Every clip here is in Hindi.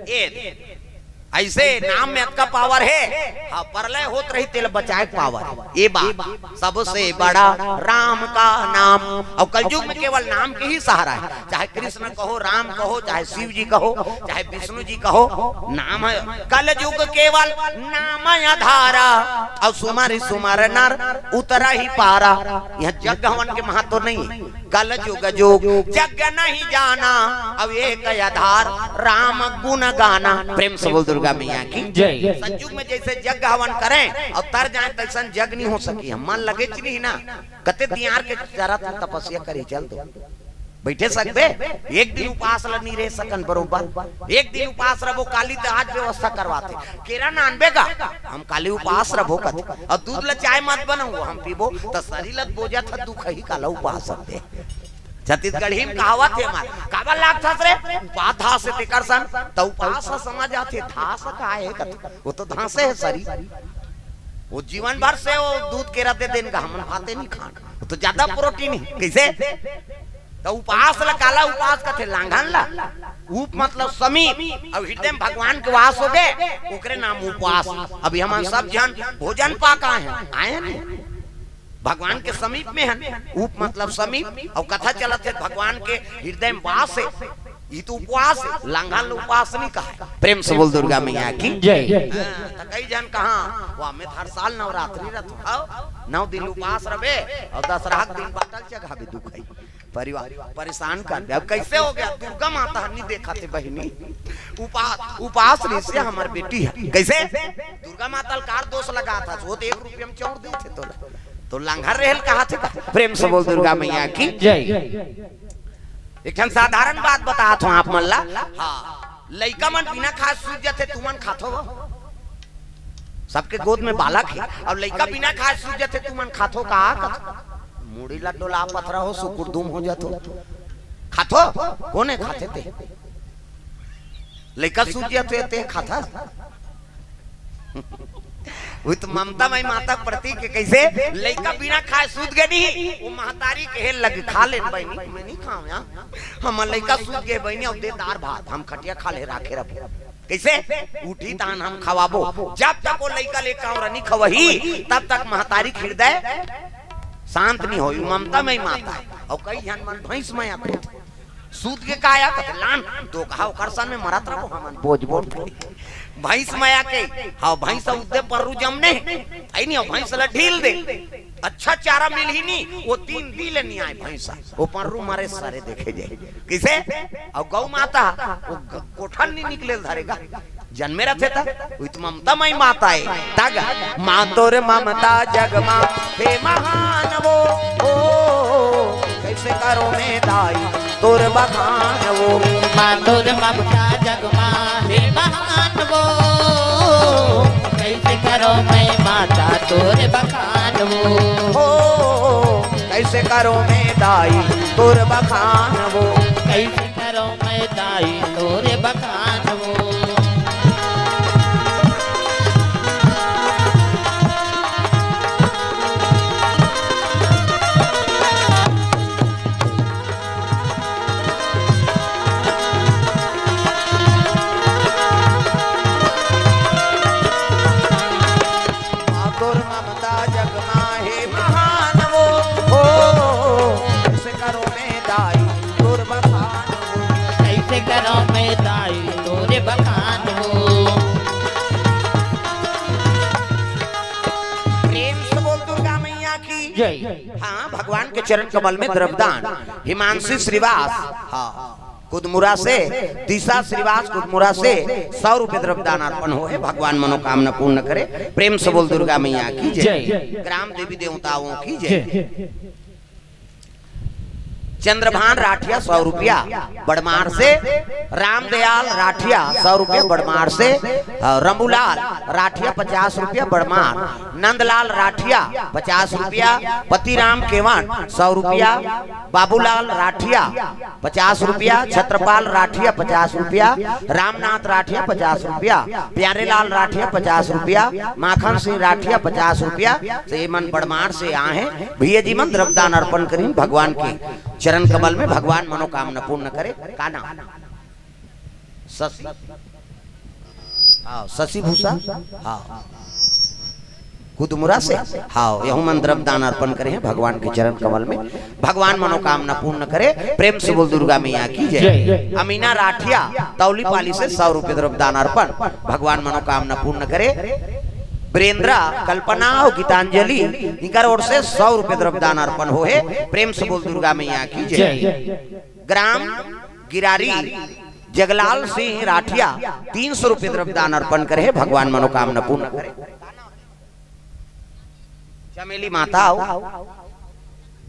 ए ऐसे नाम में का पावर है। हाँ, प्रलय होत रही तेल बचाए पावर। ये बात सबसे बड़ा राम का नाम। और कलयुग में केवल नाम के ही सहारा है। चाहे कृष्ण कहो, राम कहो, चाहे शिव जी कहो, चाहे विष्णु जी कहो, नाम है। कलयुग केवल नाम आधारा और सुमर सुमर नर उतरा ही पारा। यह जग हवन के महत्व नहीं है। कल युग जोग जग नहीं जाना अब एक आधार राम गुण गाना। प्रेम से बोल दुर्गा मैया की जय। संयुग में जैसे जग हवन करें और तर जाए तैसा जग नहीं हो सकी। हम मन लगे चली ना कते दियार के जरा तपस्या करी चल दो बैठे सकते। एक दिन उपास नहीं रह सकन बरोबर। एक दिन उपास रहो काली तो आज व्यवस्था करवाते केरा नानबे का हम काली उपास रहो कत और दूध ला चाय मत बनाऊ हम पीबो तो शरीर लत बोझा था दुख ही काला उपास सकते। छत्तीसगढ़ी में कहावत है हमार काबा लाग था रे उपास था से तेकर सन तो उपास समझ आते था सका है कत वो तो धांसे है शरीर वो जीवन भर से वो दूध केरा दे देन का हम खाते नहीं खान वो तो ज्यादा प्रोटीन है कैसे तो उपास ला काला उपास कथे लांघन ला उप मतलब समीप अब हृदय में भगवान के वास हो गए ओकरे नाम उपवास। अभी हम सब जन भोजन पाका है आए नहीं भगवान के समीप में है। उप मतलब समीप और कथा चलत है भगवान के हृदय में वास है। ये तो उपवास है लांघन उपास नहीं कहा। प्रेम से बोल दुर्गा मैया की जय। तो कई जन कहा वो हमें हर साल नवरात्रि रथ 9 दिन उपास रहे और 10 रात दिन बाटल जगह भी दुख है परिवार परेशान कर। अब कैसे हो गया दुर्गा माता नहीं देखा थे बहनी उपास से हमारी बेटी है कैसे दुर्गा माता कार दोष लगा था वो तो 1 रुपये में चौड़ दी थे तो लांघर रहल कहा थे। प्रेम से बोल दुर्गा मैया की जय। एक साधारण बात बता था आप मन ला। हाँ लइका मन बिना खाए सूझ जाते तुमन खाथो सबके गोद में बालक है और लइका बिना खाए सूझ जाते तुमन खाथो का मुड़ी ला डोला पथरा हो सुकुर धूम हो जातो खाथो कोने खाते थे लइका सूझ जाते ते खाता वो तो ममता मई माता प्रति के कैसे लइका बिना खाए सूझ गए नहीं वो महतारी के हेल लगे खा ले बहनी मैं नहीं खाऊं यहाँ हम लइका सूझ गए बहनी और दे दार भात हम खटिया खा ले राखे रखे कैसे उठी तान हम खवाबो जब तक वो लइका लेकर नहीं खवही तब तक महतारी हृदय शांत नहीं हो। ममता में माता है और कई जन मन भैंस में आते सूत के काया लान तो कहा करसन में मरत रहो हमन बोझ बोझ भैंस माया के हाँ भैंस उदे पर्रू जमने आई नहीं भैंस ला ढील दे अच्छा चारा मिल ही नहीं वो 3 दिन नहीं आए भैंसा वो पर्रू मारे सारे देखे जाए किसे और गौ माता वो कोठन नहीं निकले धरेगा जन्मे रथे था वो तो ममता मई माता है तग मां तोर ममता जग मां हे महान वो कैसे करो मैं दाई तोर बखान वो मां तोर ममता जग मां हे महान वो कैसे करो मैं माता तोर बखान वो कैसे करो मैं दाई तोर बखान वो कैसे करो मैं दाई तोर बखान वो करो मैं दाई तोरे बखान वो। प्रेम से बोल दुर्गा मैया की जय। हाँ भगवान के चरण कमल में द्रव्यदान हिमांशी श्रीवास हाँ कुदमुरा से दिशा श्रीवास कुदमुरा से 100 रुपए द्रव्यदान अर्पण हो है। भगवान मनोकामना पूर्ण करे। प्रेम से बोल दुर्गा मैया की जय। ग्राम देवी देवताओं की जय। चंद्रभान राठिया 100 रुपया बड़मार से। रामदयाल राठिया 100 रुपया बड़मार से। रमूलाल राठिया 50 रुपया बड़मार। नंदलाल राठिया 50 रुपया। पतिराम केवट 100 रुपया। बाबूलाल राठिया 50 रुपया। छत्रपाल राठिया 50 रुपया। रामनाथ राठिया 50 रुपया। प्यारेलाल राठिया 50 रुपया। माखन सिंह राठिया 50 रुपया से मन बड़मार से आए भैया जी मन द्रव्यदान अर्पण करें भगवान की चरण कमल में। भगवान मनोकामना पूर्ण करे। का नाम? हाँ शशि भूषा हाँ कुदमुरा से हाँ यह मन द्रव्य दान अर्पण करें भगवान के चरण कमल में। भगवान मनोकामना पूर्ण करे। प्रेम से बोल दुर्गा मैया की जय। अमीना राठिया तौली पाली से 100 रुपये द्रव्य दान अर्पण भगवान मनोकामना पूर्ण करे। वीरेंद्रा कल्पना और गीतांजलि इनकर ओर से 100 रुपये द्रव्य दान अर्पण हो है। प्रेम से बोल दुर्गा मैया की जय। ग्राम गिरारी जगलाल सिंह राठिया 300 रुपये द्रव्य दान अर्पण करे भगवान मनोकामना पूर्ण करे। चमेली माता आओ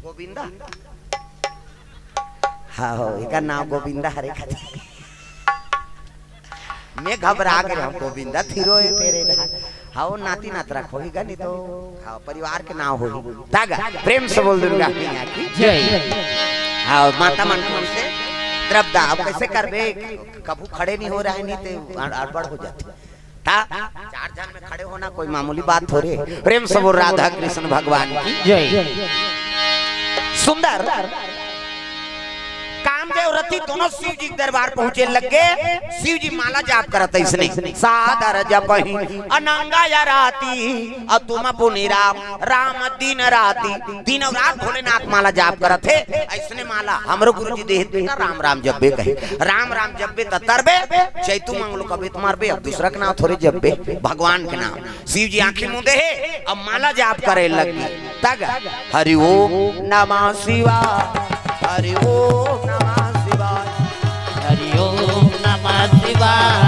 गोविंदा हाँ एक नाम गोविंदा हरे खाते मैं घबरा गए हम गोविंदा थिरो तेरे हाँ नाती नात रखोगा नहीं तो हाँ परिवार के नाम होगी तागा। प्रेम से बोल दुर्गा मैया की जय। हाँ माता मन से द्रव्य अब कैसे कर बे कबू खड़े नहीं हो रहा है नहीं तो अड़बड़ हो जाती था। 4 जन में खड़े होना कोई मामूली बात हो रही। प्रेम से बोल राधा कृष्ण भगवान की जय। सुंदर कामदेव रति दोनों शिव जी के दरबार पहुंचे लगे। शिव जी माला जाप करते इसने सादर जपहि अनंगा या राती और तुम पुनि राम राम दिन राती। दिन और रात भोलेनाथ माला जाप करते ऐसने माला हमरो गुरु जी देह बेटा राम राम जब्बे कहे राम राम जब्बे तरबे चैतु मंगलो कबे तुम्हार बे अब दूसरा के नाम थोड़े जब्बे भगवान के नाम। शिव जी आंखें मुंदे है अब माला जाप करे लगी तग हरि ओम नमः शिवाय हरि ओम नमः शिवाय हरि ओम नमः शिवाय